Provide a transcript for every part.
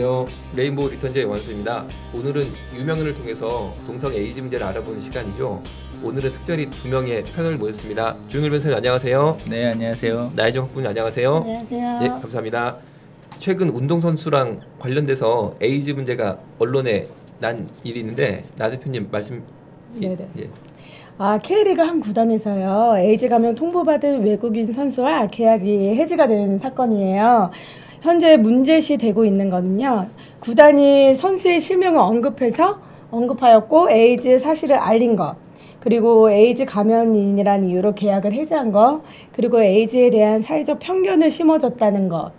안녕하세요. 레인보우 리턴즈의 원수입니다. 오늘은 유명인을 통해서 동성 에이즈 문제를 알아보는 시간이죠. 오늘은 특별히 두 명의 패널을 모셨습니다. 조영일 변호사님 안녕하세요. 네, 안녕하세요. 나혜정 학부님 안녕하세요. 안녕하세요. 네, 감사합니다. 최근 운동선수랑 관련돼서 에이즈 문제가 언론에 난 일이 있는데 나 대표님 말씀. 네네. 예. K리그 한 구단에서요, 에이즈 감염 통보받은 외국인 선수와 계약이 해지가 된 사건이에요. 현재 문제시 되고 있는 거는요, 구단이 선수의 실명을 언급하였고 에이즈 사실을 알린 것, 그리고 에이즈 감염인이라는 이유로 계약을 해지한 것, 그리고 에이즈에 대한 사회적 편견을 심어줬다는 것,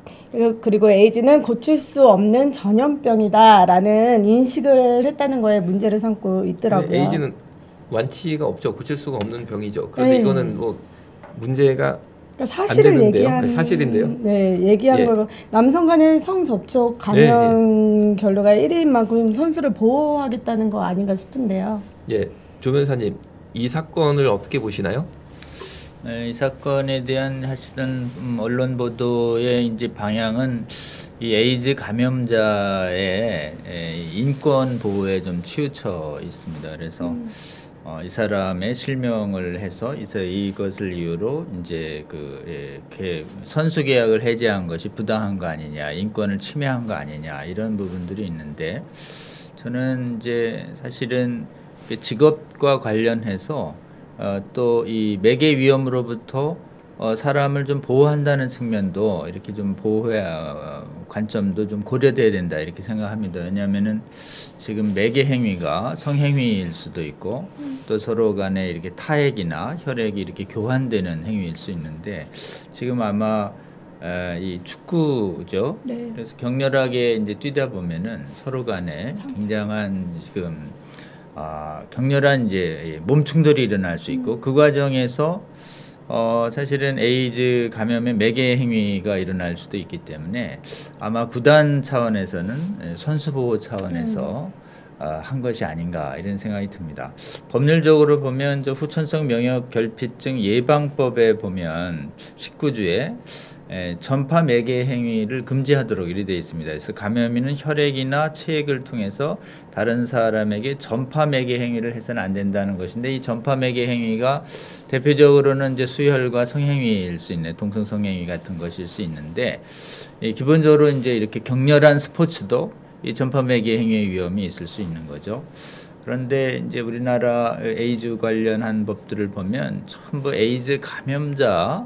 그리고 에이즈는 고칠 수 없는 전염병이다라는 인식을 했다는 거에 문제를 삼고 있더라고요. 에이즈는 완치가 없죠. 고칠 수가 없는 병이죠. 그런데 네. 이거는 뭐 문제가 그러니까 사실을 안 되는데요. 얘기한 사실인데요. 네, 얘기한 예. 거고 남성 간의 성 접촉 감염 결과가 1위인 만큼 선수를 보호하겠다는 거 아닌가 싶은데요. 예, 조 변호사님 이 사건을 어떻게 보시나요? 이 사건에 대한 사실은 언론 보도의 이제 방향은 이 에이즈 감염자의 인권 보호에 좀 치우쳐 있습니다. 그래서 이 사람의 실명을 해서 이것을 이유로 이제 선수 계약을 해지한 것이 부당한 거 아니냐, 인권을 침해한 거 아니냐 이런 부분들이 있는데, 저는 이제 사실은 직업과 관련해서 또 이 매개 위험으로부터 사람을 좀 보호한다는 측면도 이렇게 좀 보호의 관점도 좀 고려돼야 된다 이렇게 생각합니다. 왜냐하면은 지금 매개 행위가 성행위일 수도 있고 또 서로 간에 이렇게 타액이나 혈액이 이렇게 교환되는 행위일 수 있는데, 지금 아마 이 축구죠. 네. 그래서 격렬하게 이제 뛰다 보면은 서로 간에 굉장한 지금 격렬한 이제 몸 충돌이 일어날 수 있고 그 과정에서 사실은 에이즈 감염의 매개 행위가 일어날 수도 있기 때문에 아마 구단 차원에서는 선수 보호 차원에서 한 것이 아닌가 이런 생각이 듭니다. 법률적으로 보면 저 후천성 명역 결핍증 예방법에 보면 19조에 전파 매개 행위를 금지하도록 이렇게 되어 있습니다. 그래서 감염인은 혈액이나 체액을 통해서 다른 사람에게 전파 매개 행위를 해서는 안 된다는 것인데, 이 전파 매개 행위가 대표적으로는 이제 수혈과 성행위일 수 있는 동성 성행위 같은 것일 수 있는데, 기본적으로 이제 이렇게 격렬한 스포츠도 이 전파 매개 행위의 위험이 있을 수 있는 거죠. 그런데 이제 우리나라 에이즈 관련한 법들을 보면 전부 에이즈 감염자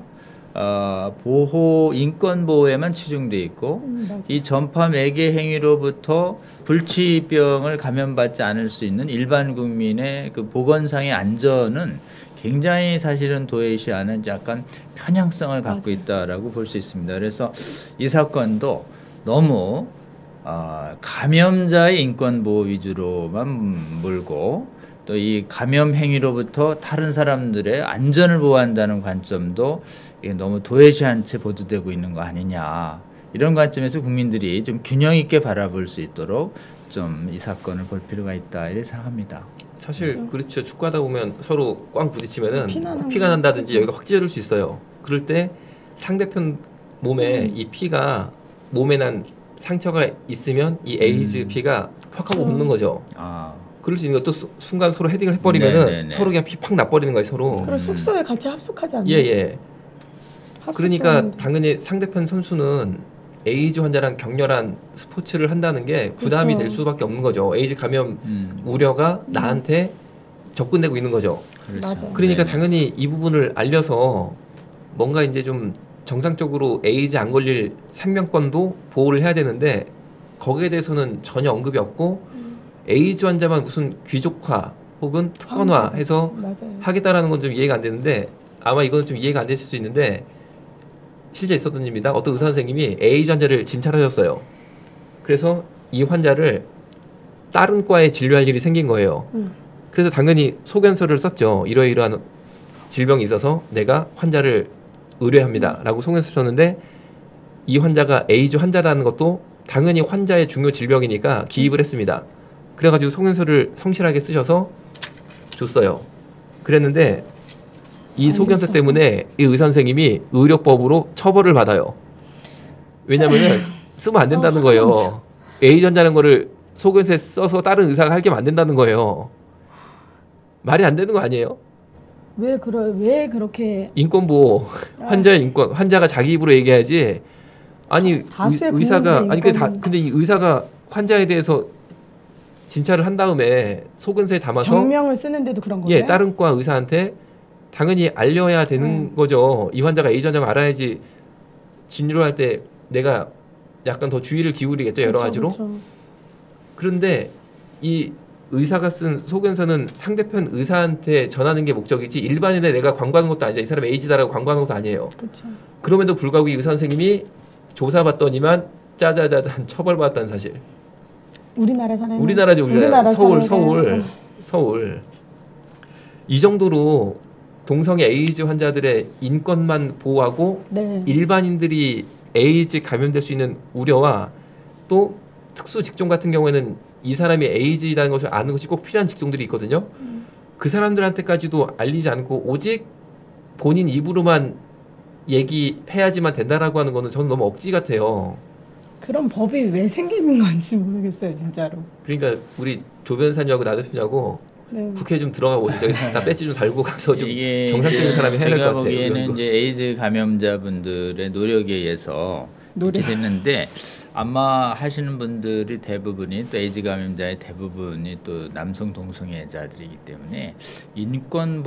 보호, 인권 보호에만 치중돼 있고 이 전파 매개 행위로부터 불치병을 감염받지 않을 수 있는 일반 국민의 그 보건상의 안전은 굉장히 사실은 도외시하는 약간 편향성을 갖고 있다라고 볼 수 있습니다. 그래서 이 사건도 너무 감염자의 인권 보호 위주로만 몰고 또 이 감염 행위로부터 다른 사람들의 안전을 보호한다는 관점도 이게 너무 도외시한 채 보도되고 있는 거 아니냐, 이런 관점에서 국민들이 좀 균형 있게 바라볼 수 있도록 좀 이 사건을 볼 필요가 있다 이렇게 생각합니다. 사실 그렇죠. 축구하다 보면 서로 꽝 부딪히면은 피가 난다든지 여기가 확 찢어질 수 있어요. 그럴 때 상대편 몸에 이 피가 몸에 난 상처가 있으면 이 에이즈 피가 확 하고 붙는 거죠. 그럴 수 있는 것도 순간 서로 헤딩을 해버리면은 서로 그냥 피 팍 나버리는 거예요, 서로. 그럼 숙소에 같이 합숙하지 않나요? 예. 그러니까 당연히 상대편 선수는 에이즈 환자랑 격렬한 스포츠를 한다는 게 부담이 될 수밖에 없는 거죠. 에이즈 감염 우려가 나한테 접근되고 있는 거죠. 맞아요. 그러니까 당연히 이 부분을 알려서 뭔가 이제 좀 정상적으로 에이즈 안 걸릴 생명권도 보호를 해야 되는데, 거기에 대해서는 전혀 언급이 없고 에이즈 환자만 무슨 귀족화 혹은 특권화해서 하겠다라는 건 좀 이해가 안 되는데, 아마 이건 좀 이해가 안 됐을 수 있는데 실제 있었던 일입니다. 어떤 의사 선생님이 에이즈 환자를 진찰하셨어요. 그래서 이 환자를 다른 과에 진료할 일이 생긴 거예요. 그래서 당연히 소견서를 썼죠. 이러이러한 질병이 있어서 내가 환자를 의뢰합니다 라고 소견서를 썼는데, 이 환자가 에이즈 환자라는 것도 당연히 환자의 중요 질병이니까 기입을 했습니다. 그래가지고 소견서를 성실하게 쓰셔서 줬어요. 그랬는데 이 소견서 때문에 이 의사 선생님이 의료법으로 처벌을 받아요. 왜냐면은 쓰면 안 된다는 거예요. A전자라는 거를 속옷에 써서 다른 의사가 하게 만든다는 거예요. 말이 안 되는 거 아니에요? 왜 그렇게 인권 보호, 환자의 인권, 환자가 자기 입으로 얘기해야지. 아니 다수의 의사가 국민들의 아니 근데 이 의사가 환자에 대해서 진찰을 한 다음에 속은서에 담아서 병명을 쓰는데도 그런 거예요? 예, 다른 과 의사한테 당연히 알려야 되는 거죠. 이 환자가 A전자를 알아야지 진료할 때 내가 약간 더 주의를 기울이겠죠, 여러 가지로. 그쵸. 그런데 이 의사가 쓴 소견서는 상대편 의사한테 전하는 게 목적이지 일반인에 내가 광고하는 것도 아니죠. 이 사람 에이즈다라고 광고하는 것도 아니에요. 그렇죠. 그럼에도 불구하고 이 의사 선생님이 조사받더니만 짜자자잔 처벌받았다는 사실. 우리나라 사람 우리나라죠, 우리나라. 서울. 사람이랑. 서울. 이 정도로 동성애 에이즈 환자들의 인권만 보호하고 네. 일반인들이 에이즈 감염될 수 있는 우려와 또 특수 직종 같은 경우에는 이 사람이 에이즈라는 것을 아는 것이 꼭 필요한 직종들이 있거든요. 그 사람들한테까지도 알리지 않고 오직 본인 입으로만 얘기해야지만 된다라고 하는 거는 저는 너무 억지 같아요. 그런 법이 왜 생기는 건지 모르겠어요, 진짜로. 그러니까 우리 조 변호사님하고 나 대표님하고 네. 국회에 좀 들어가 보세요. 저기 다 배지 좀 달고 가서 좀 이게 정상적인 사람이 해야 될 것 제가 같아요. 보기에는 이건 또. 이제 에이즈 감염자분들의 노력에 의해서 이렇게 됐는데 아마 하시는 분들이 대부분이 또 에이즈 감염자의 대부분이 또 남성 동성애자들이기 때문에 인권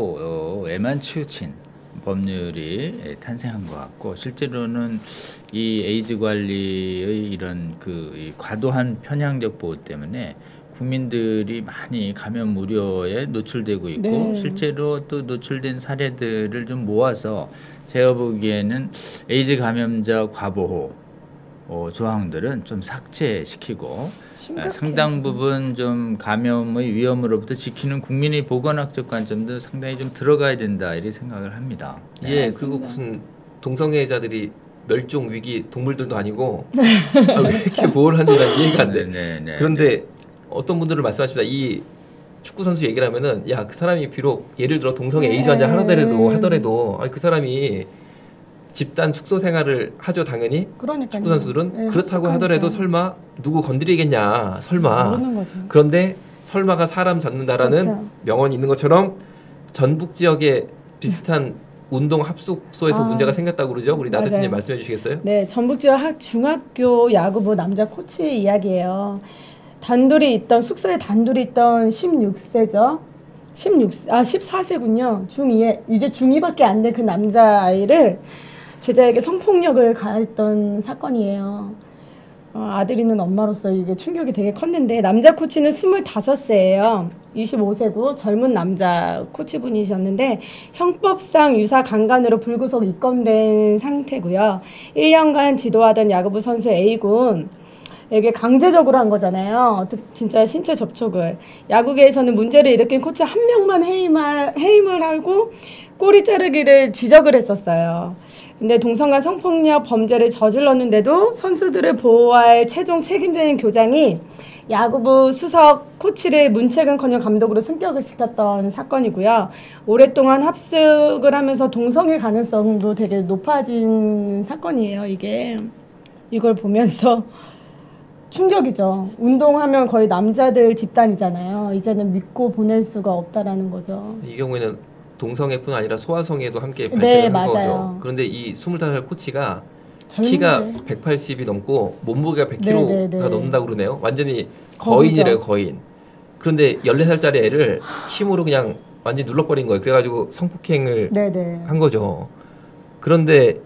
보호에만 치우친 법률이 탄생한 것 같고 실제로는 이 에이즈 관리의 이런 이 과도한 편향적 보호 때문에 국민들이 많이 감염 우려에 노출되고 있고 네. 실제로 또 노출된 사례들을 좀 모아서 제가 보기에는 에이즈 감염자 과보호 조항들은 좀 삭제시키고 심각해요, 상당 지금. 부분 좀 감염의 위험으로부터 지키는 국민의 보건학적 관점도 상당히 좀 들어가야 된다 이렇게 생각을 합니다. 예, 그리고 무슨 동성애자들이 멸종 위기 동물들도 아니고 왜 이렇게 보호를 하는지 난 이해가 안 돼. 네. 그런데 어떤 분들은 말씀하십니다. 이 축구 선수 얘기를 하면은 야, 그 사람이 비록 예를 들어 동성애 에이즈 환자 하더라도 아니, 그 사람이 집단 숙소 생활을 하죠, 당연히. 그러니까요. 축구 선수들은 네, 그렇다고 합숙하니까. 하더라도 설마 누구 건드리겠냐, 설마. 모르는 거죠. 그런데 설마가 사람 잡는다라는 그렇죠. 명언이 있는 것처럼 전북 지역에 비슷한 운동 합숙소에서 아, 문제가 생겼다고 그러죠. 우리 나 맞아요. 대표님 말씀해 주시겠어요? 네, 전북 지역 중학교 야구부 남자 코치 이야기예요. 숙소에 단둘이 있던 16세죠. 14세군요. 중2에 이제 중2밖에 안 된 그 남자아이를 제자에게 성폭력을 가했던 사건이에요. 아들 있는 엄마로서 이게 충격이 되게 컸는데 남자 코치는 25세예요. 25세고 젊은 남자 코치분이셨는데 형법상 유사 강간으로 불구속 입건된 상태고요. 1년간 지도하던 야구부 선수 A군 에게 강제적으로 한 거잖아요. 진짜 신체 접촉을. 야구계에서는 문제를 일으킨 코치 한 명만 해임을 하고 꼬리 자르기를 지적을 했었어요. 근데 동성간 성폭력 범죄를 저질렀는데도 선수들을 보호할 최종 책임자인 교장이 야구부 수석 코치를 문책은커녕 감독으로 승격을 시켰던 사건이고요. 오랫동안 합숙을 하면서 동성애 가능성도 되게 높아진 사건이에요. 이걸 보면서 충격이죠. 운동하면 거의 남자들 집단이잖아요. 이제는 믿고 보낼 수가 없다라는 거죠. 이 경우에는 동성애뿐 아니라 소아성애도 함께 네, 발생을 한 맞아요. 거죠. 그런데 이 25살 코치가 젊은데. 키가 180이 넘고 몸무게가 100kg가 네, 네, 네. 넘는다고 그러네요. 완전히 거기죠. 거인이래요, 거인. 그런데 14살짜리 애를 힘으로 그냥 완전히 눌러버린 거예요. 그래가지고 성폭행을 네네. 한 거죠. 그런데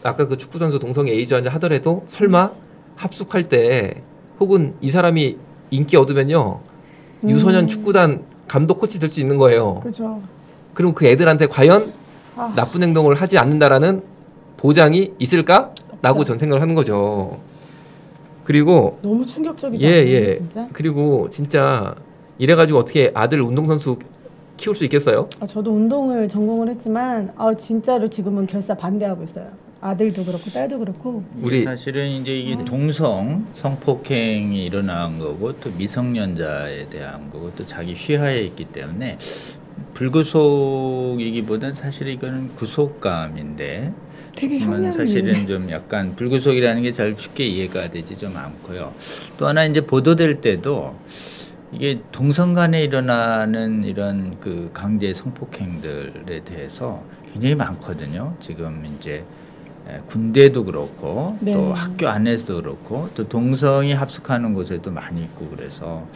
아까 그 축구 선수 동성애 에이즈 환자 하더라도 설마 합숙할 때 혹은 이 사람이 인기 얻으면요 유소년 축구단 감독 코치 될 수 있는 거예요. 그렇죠. 그럼 그 애들한테 과연 아. 나쁜 행동을 하지 않는다라는 보장이 있을까라고 없죠. 전 생각을 하는 거죠. 그리고 너무 충격적이죠. 예. 진짜. 그리고 진짜 이래가지고 어떻게 아들 운동선수 키울 수 있겠어요? 저도 운동을 전공을 했지만 진짜로 지금은 결사 반대하고 있어요. 아들도 그렇고 딸도 그렇고. 우리- 사실은 이제 이게 동성 성폭행이 일어난 거고 또 미성년자에 대한 거고 또 자기 휘하에 있기 때문에 불구속이기보다는 사실 이거는 구속감인데 되게 그러면 형량이 사실은 좀 약간 불구속이라는 게 잘 쉽게 이해가 되지 좀 않고요. 또 하나 이제 보도될 때도 이게 동성 간에 일어나는 이런 그 강제 성폭행들에 대해서 굉장히 많거든요. 지금 이제 군대도 그렇고 네. 또 학교 안에서도 그렇고 또 동성이 합숙하는 곳에도 많이 있고 그래서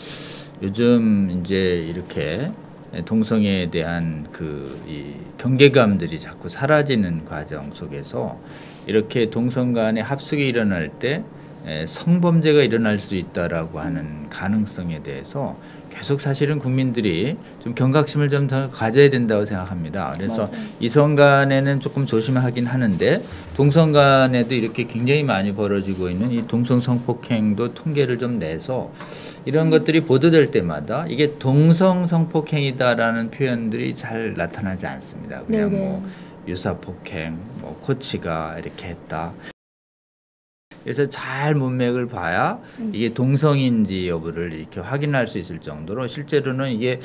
요즘 이제 이렇게 동성애에 대한 그 이 경계감들이 자꾸 사라지는 과정 속에서 이렇게 동성 간의 합숙이 일어날 때 성범죄가 일어날 수 있다라고 하는 가능성에 대해서 계속 사실은 국민들이 좀 경각심을 좀 더 가져야 된다고 생각합니다. 그래서 맞아요. 이성 간에는 조금 조심하긴 하는데 동성 간에도 이렇게 굉장히 많이 벌어지고 있는 이 동성 성폭행도 통계를 좀 내서 이런 것들이 보도될 때마다 이게 동성 성폭행이다라는 표현들이 잘 나타나지 않습니다. 그냥 네네. 뭐 유사폭행, 뭐 코치가 이렇게 했다. 그래서 잘 문맥을 봐야 이게 동성인지 여부를 이렇게 확인할 수 있을 정도로 실제로는 이게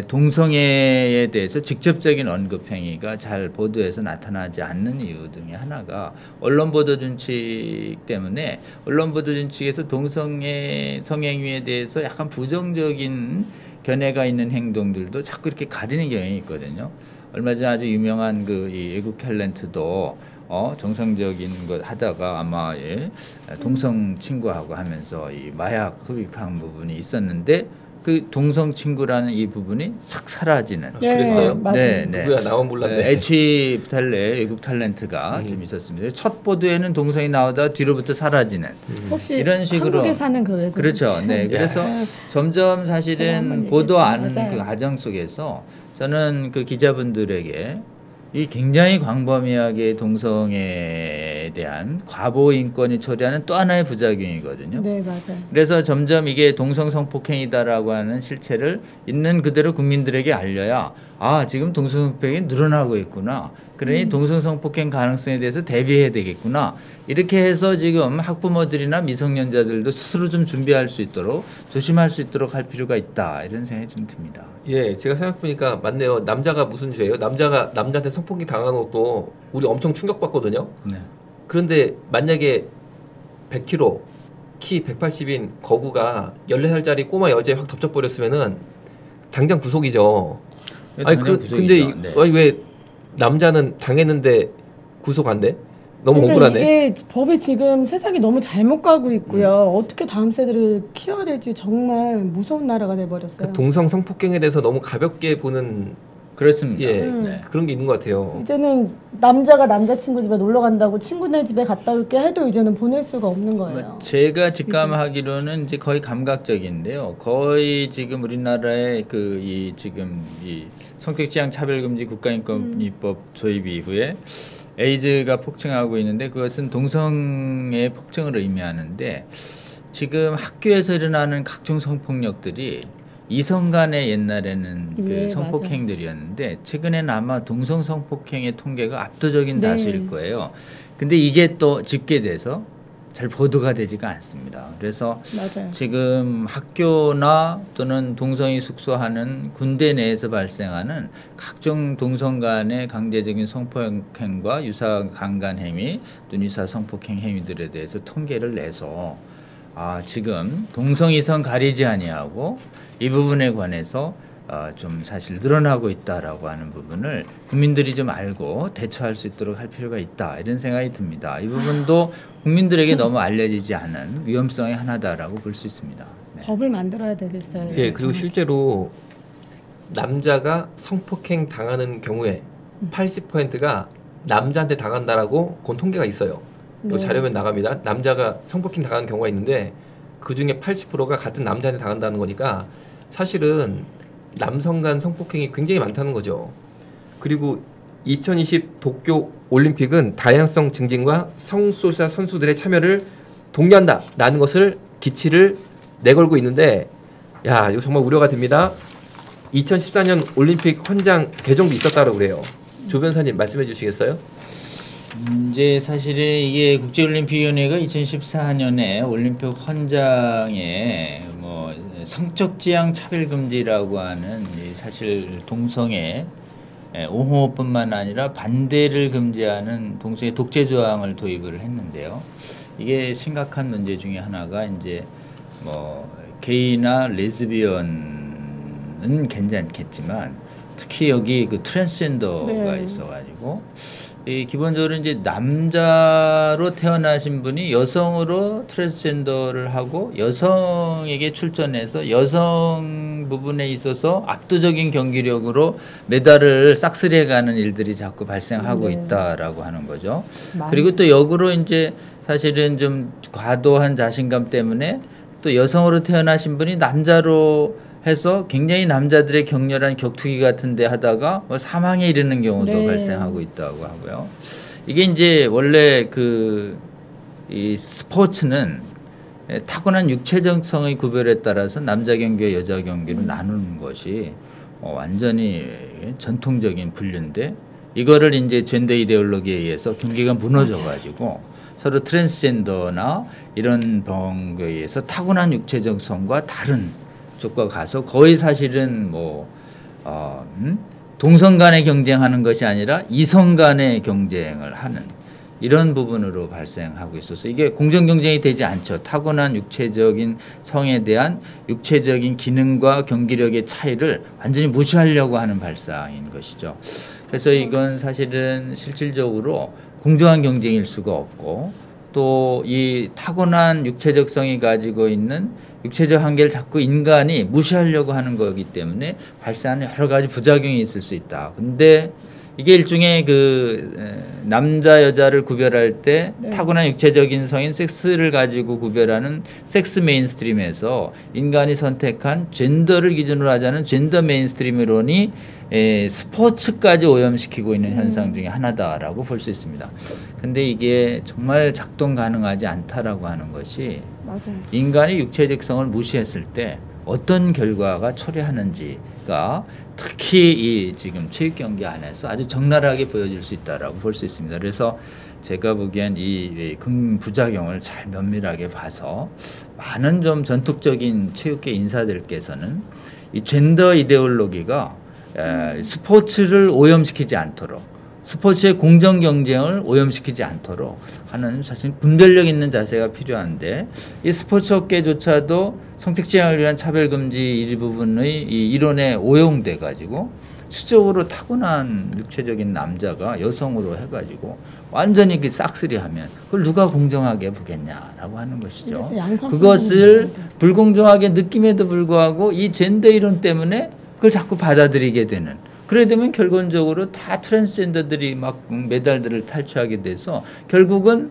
동성애에 대해서 직접적인 언급 행위가 잘 보도에서 나타나지 않는 이유 중에 하나가 언론 보도 준칙 때문에 언론 보도 준칙에서 동성애 성행위에 대해서 약간 부정적인 견해가 있는 행동들도 자꾸 이렇게 가리는 경향이 있거든요. 얼마 전에 아주 유명한 그 이 외국 탤런트도 정상적인 것 하다가 아마 동성 친구하고 하면서 이 마약 흡입한 부분이 있었는데 그 동성 친구라는 이 부분이 싹 사라지는. 예, 그랬어요? 맞아요. 누구야 나온 몰랐네. H 외국 탤런트가 좀 있었습니다. 첫 보도에는 동성이 나오다 뒤로부터 사라지는. 혹시 이런 식으로 한국에 사는 그 외국 그렇죠. 네. 그래서 점점 제가 한번 사실은 보도하는 얘기했죠. 그 맞아요. 과정 속에서 저는 그 기자분들에게 이 굉장히 광범위하게 동성애에 대한 과보 인권이 초래하는 또 하나의 부작용이거든요. 네, 맞아요. 그래서 점점 이게 동성 성폭행이다라고 하는 실체를 있는 그대로 국민들에게 알려야 아 지금 동성 성폭행이 늘어나고 있구나. 그러니 동성 성폭행 가능성에 대해서 대비해야 되겠구나. 이렇게 해서 지금 학부모들이나 미성년자들도 스스로 좀 준비할 수 있도록 조심할 수 있도록 할 필요가 있다 이런 생각이 좀 듭니다. 예, 제가 생각해보니까 맞네요. 남자가 무슨 죄예요? 남자가 남자한테 성폭행 당하는 것도 우리 엄청 충격받거든요. 네. 그런데 만약에 100kg, 키 180인 거구가 14살짜리 꼬마 여자에 확 덮쳐버렸으면은 당장 구속이죠. 아니 근데 네. 아니, 왜 남자는 당했는데 구속 안 돼? 너무 그러니까 억울하네. 이게 법이 지금 세상이 너무 잘못 가고 있고요. 어떻게 다음 세대를 키워야 될지 정말 무서운 나라가 돼버렸어요. 그 동성 성폭행에 대해서 너무 가볍게 보는 그렇습니다. 예 네. 그런 게 있는 것 같아요. 이제는 남자가 남자친구 집에 놀러 간다고 친구네 집에 갔다 올게 해도 이제는 보낼 수가 없는 거예요. 제가 직감하기로는 이제 거의 감각적인데요. 거의 지금 우리나라의 그 이 지금 이 성적지향 차별금지 국가인권입법 도입 이후에 에이즈가 폭증하고 있는데 그것은 동성의 폭증을 의미하는데 지금 학교에서 일어나는 각종 성폭력들이 이성 간의 옛날에는 그 네, 성폭행들이었는데 최근에는 아마 동성 성폭행의 통계가 압도적인 네. 다수일 거예요. 근데 이게 또 집계돼서 잘 보도가 되지가 않습니다. 그래서 맞아요. 지금 학교나 또는 동성이 숙소하는 군대 내에서 발생하는 각종 동성 간의 강제적인 성폭행과 유사 강간 행위 또는 유사 성폭행 행위들에 대해서 통계를 내서 지금 동성 이성 가리지 아니하고 이 부분에 관해서 좀 사실 늘어나고 있다라고 하는 부분을 국민들이 좀 알고 대처할 수 있도록 할 필요가 있다 이런 생각이 듭니다. 이 부분도 국민들에게 너무 알려지지 않은 위험성의 하나다라고 볼 수 있습니다. 네. 법을 만들어야 되겠어요. 예 그리고 실제로 남자가 성폭행 당하는 경우에 80%가 남자한테 당한다라고 그건 통계가 있어요. 또 네. 자료면 나갑니다. 남자가 성폭행 당하는 경우가 있는데 그 중에 80%가 같은 남자한테 당한다는 거니까 사실은 남성 간 성폭행이 굉장히 많다는 거죠. 그리고 2020 도쿄 올림픽은 다양성 증진과 성소수자 선수들의 참여를 독려한다라는 것을 기치를 내걸고 있는데 야 이거 정말 우려가 됩니다. 2014년 올림픽 헌장 개정도 있었다고 그래요. 조 변사님 말씀해 주시겠어요? 이제 사실은 이게 국제올림픽위원회가 2014년에 올림픽 헌장에 뭐 성적 지향 차별 금지라고 하는 사실 동성애 옹호뿐만 아니라 반대를 금지하는 동성애 독재 조항을 도입을 했는데요. 이게 심각한 문제 중에 하나가 이제 뭐 게이나 레즈비언은 괜찮겠지만 특히 여기 그 트랜스젠더가 있어가지고 이 기본적으로 이제 남자로 태어나신 분이 여성으로 트랜스젠더를 하고 여성에게 출전해서 여성 부분에 있어서 압도적인 경기력으로 메달을 싹쓸이해가는 일들이 자꾸 발생하고 있다라고 하는 거죠. 그리고 또 역으로 이제 사실은 좀 과도한 자신감 때문에 또 여성으로 태어나신 분이 남자로 해서 굉장히 남자들의 격렬한 격투기 같은 데 하다가 뭐 사망에 이르는 경우도 발생하고 있다고 하고요. 이게 이제 원래 이 스포츠는 타고난 육체적성의 구별에 따라서 남자 경기와 여자 경기로 나누는 것이 완전히 전통적인 분류인데 이거를 이제 젠더 이데올로기에 의해서 경기가 무너져 가지고 서로 트랜스젠더나 이런 병에 의해서 타고난 육체적 성과 다른 쪽과 가서 거의 사실은 동성 간의 경쟁하는 것이 아니라 이성 간의 경쟁을 하는 이런 부분으로 발생하고 있어서 이게 공정 경쟁이 되지 않죠. 타고난 육체적인 성에 대한 육체적인 기능과 경기력의 차이를 완전히 무시하려고 하는 발상인 것이죠. 그래서 이건 사실은 실질적으로 공정한 경쟁일 수가 없고 또 이 타고난 육체적 성이 가지고 있는 육체적 한계를 자꾸 인간이 무시하려고 하는 거기 때문에 발생하는 여러 가지 부작용이 있을 수 있다. 근데 이게 일종의 남자 여자를 구별할 때 타고난 육체적인 성인 섹스를 가지고 구별하는 섹스 메인스트림에서 인간이 선택한 젠더를 기준으로 하자는 젠더 메인스트림 이론이 스포츠까지 오염시키고 있는 현상 중에 하나다라고 볼 수 있습니다. 근데 이게 정말 작동 가능하지 않다라고 하는 것이 맞아요. 인간이 육체적 성을 무시했을 때 어떤 결과가 초래하는지가 특히 이 지금 체육 경기 안에서 아주 적나라하게 보여질 수 있다라고 볼 수 있습니다. 그래서 제가 보기엔 이 부작용을 잘 면밀하게 봐서 많은 좀 전통적인 체육계 인사들께서는 이 젠더 이데올로기가 스포츠를 오염시키지 않도록 스포츠의 공정 경쟁을 오염시키지 않도록 하는 사실 분별력 있는 자세가 필요한데 이 스포츠 업계조차도 성적 지향을 위한 차별금지 일부분의 이 이론에 오용돼 가지고 수적으로 타고난 육체적인 남자가 여성으로 해가지고 완전히 싹쓸이하면 그걸 누가 공정하게 보겠냐라고 하는 것이죠. 그것을 불공정하게 느낌에도 불구하고 이 젠더 이론 때문에 그걸 자꾸 받아들이게 되는. 그래 되면 결론적으로 다 트랜스젠더들이 막 메달들을 탈취하게 돼서 결국은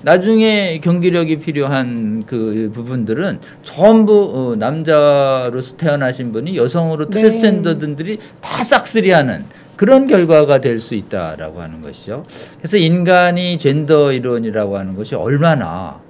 나중에 경기력이 필요한 그 부분들은 전부 남자로서 태어나신 분이 여성으로 트랜스젠더들이 다 싹쓸이하는 그런 결과가 될 수 있다라고 하는 것이죠. 그래서 인간이 젠더 이론이라고 하는 것이 얼마나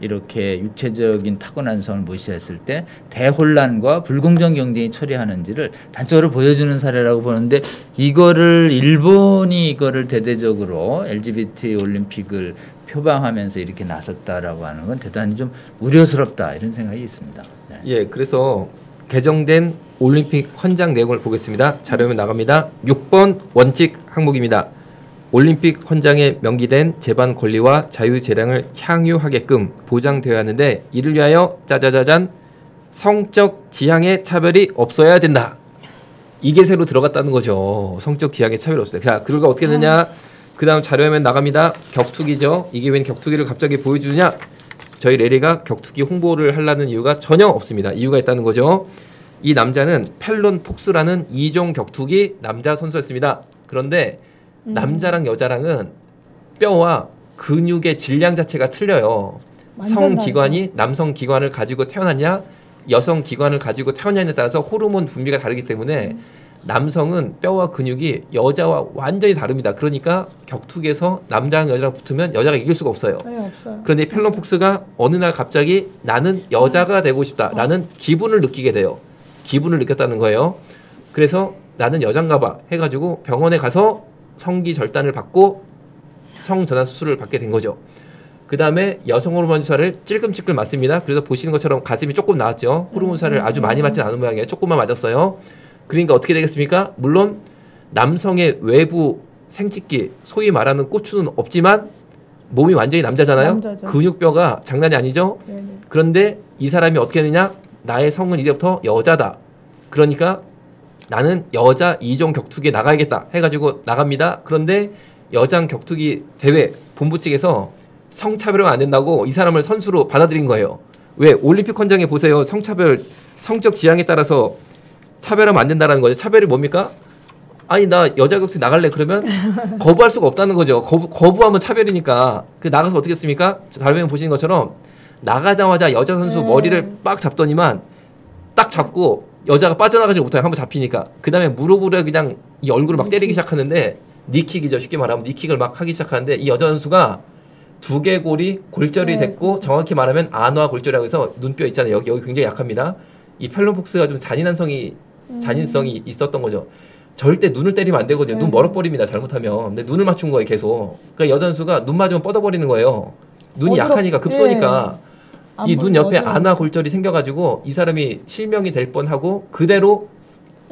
이렇게 육체적인 타고난 성을 무시했을 때 대혼란과 불공정 경쟁이 처리하는지를 단적으로 보여주는 사례라고 보는데 이거를 일본이 이거를 대대적으로 LGBT 올림픽을 표방하면서 이렇게 나섰다라고 하는 건 대단히 좀 우려스럽다 이런 생각이 있습니다. 네. 예, 그래서 개정된 올림픽 헌장 내용을 보겠습니다. 자료면 나갑니다. 6번 원칙 항목입니다. 올림픽 헌장에 명기된 재반 권리와 자유 재량을 향유하게끔 보장되어야 하는데 이를 위하여 짜자자잔 성적 지향의 차별이 없어야 된다. 이게 새로 들어갔다는 거죠. 성적 지향의 차별이 없어요. 자, 그러니까 어떻게 되냐? 그 다음 자료화면 나갑니다. 격투기죠. 이게 웬 격투기를 갑자기 보여주느냐? 저희 레리가 격투기 홍보를 하려는 이유가 전혀 없습니다. 이유가 있다는 거죠. 이 남자는 펠론 폭스라는 2종 격투기 남자 선수였습니다. 그런데 남자랑 여자랑은 뼈와 근육의 질량 자체가 틀려요. 성기관이 남성 기관을 가지고 태어났냐 여성 기관을 가지고 태어났냐에 따라서 호르몬 분비가 다르기 때문에 남성은 뼈와 근육이 여자와 완전히 다릅니다. 그러니까 격투기에서 남자랑 여자랑 붙으면 여자가 이길 수가 없어요. 네, 없어요. 그런데 펠론 폭스가 어느 날 갑자기 나는 여자가 되고 싶다라는 기분을 느끼게 돼요. 기분을 느꼈다는 거예요. 그래서 나는 여잔가 봐 해가지고 병원에 가서 성기 절단을 받고 성전환 수술을 받게 된 거죠. 그 다음에 여성 호르몬 주사를 찔끔찔끔 맞습니다. 그래서 보시는 것처럼 가슴이 조금 나왔죠. 호르몬 주사를 아주 많이 맞진 않은 모양이에요. 조금만 맞았어요. 그러니까 어떻게 되겠습니까? 물론 남성의 외부 생殖기, 소위 말하는 꼬추는 없지만 몸이 완전히 남자잖아요. 남자죠. 근육뼈가 장난이 아니죠. 네네. 그런데 이 사람이 어떻게 되느냐? 나의 성은 이제부터 여자다. 그러니까 나는 여자 2종 격투기에 나가야겠다 해가지고 나갑니다. 그런데 여장 격투기 대회 본부 측에서 성차별은 안 된다고 이 사람을 선수로 받아들인 거예요. 왜? 올림픽 헌장에 보세요. 성차별, 성적 지향에 따라서 차별하면 안 된다는 거죠. 차별이 뭡니까? 아니 나 여자 격투기 나갈래 그러면 거부할 수가 없다는 거죠. 거부하면 차별이니까. 그 나가서 어떻게 했습니까? 다른 보시는 것처럼 나가자마자 여자 선수 머리를 빡 잡더니만 딱 잡고 여자가 빠져나가지 못해요. 한번 잡히니까. 그 다음에 무릎으로 그냥 이 얼굴을 막 때리기 시작하는데 니킥이죠. 쉽게 말하면 니킥을 막 하기 시작하는데 이 여자 선수가 두개골이 골절이 됐고 정확히 말하면 안화 골절이라고 해서 눈뼈 있잖아요. 여기 굉장히 약합니다. 이 펠로폭스가 좀 잔인성이 있었던 거죠. 절대 눈을 때리면 안 되거든요. 눈 멀어버립니다. 잘못하면. 근데 눈을 맞춘 거예요. 계속. 그러니까 여자 선수가 눈 맞으면 뻗어버리는 거예요. 눈이 약하니까 급소니까. 이 눈 옆에 안화 골절이 생겨가지고 이 사람이 실명이 될 뻔하고 그대로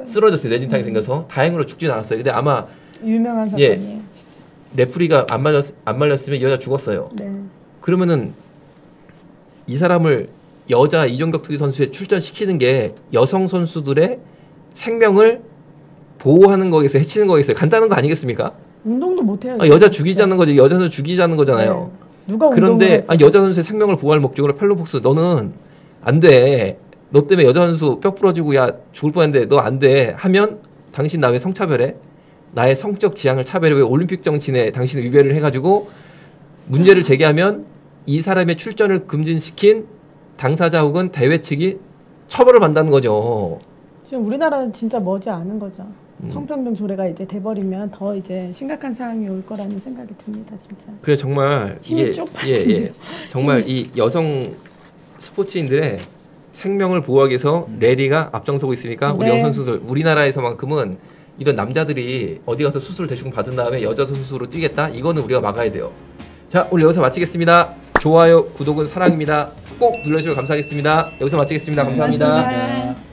쓰러졌어요. 뇌진탕이 생겨서. 다행으로 죽진 않았어요. 근데 아마 유명한 사건이에요. 진짜. 레프리가 안 말렸으면 이 여자 죽었어요. 네. 그러면은 이 사람을 여자 이종격투기 선수에 출전시키는 게 여성 선수들의 생명을 보호하는 거겠어요? 해치는 거겠어요? 간단한 거 아니겠습니까? 운동도 못해요. 여자 죽이자는 거지. 여자 선수 죽이자는 거잖아요. 네. 누가 그런데 여자 선수의 생명을 보호할 목적으로 펠로폭스 너는 안 돼. 너 때문에 여자 선수 뼈 부러지고 야 죽을 뻔했는데 너 안 돼. 하면 당신 나 왜 성차별해? 나의 성적 지향을 차별해. 왜 올림픽 정신에 당신을 위배를 해가지고 문제를 제기하면 이 사람의 출전을 금지시킨 당사자 혹은 대회 측이 처벌을 받는다는 거죠. 지금 우리나라는 진짜 머지 않은 거죠. 성평등 조례가 이제 돼버리면 더 이제 심각한 상황이 올 거라는 생각이 듭니다, 진짜. 그래 정말 힘이 이게 쭉 빠지네요. 정말 이 여성 스포츠인들의 생명을 보호하기 위해서 레리가 앞장서고 있으니까 우리 네. 여성 선수들 우리나라에서만큼은 이런 남자들이 어디 가서 수술 대충 받은 다음에 여자 선수로 뛰겠다? 이거는 우리가 막아야 돼요. 자, 오늘 여기서 마치겠습니다. 좋아요, 구독은 사랑입니다. 꼭 눌러주시면 감사하겠습니다. 여기서 마치겠습니다. 감사합니다. 고맙습니다.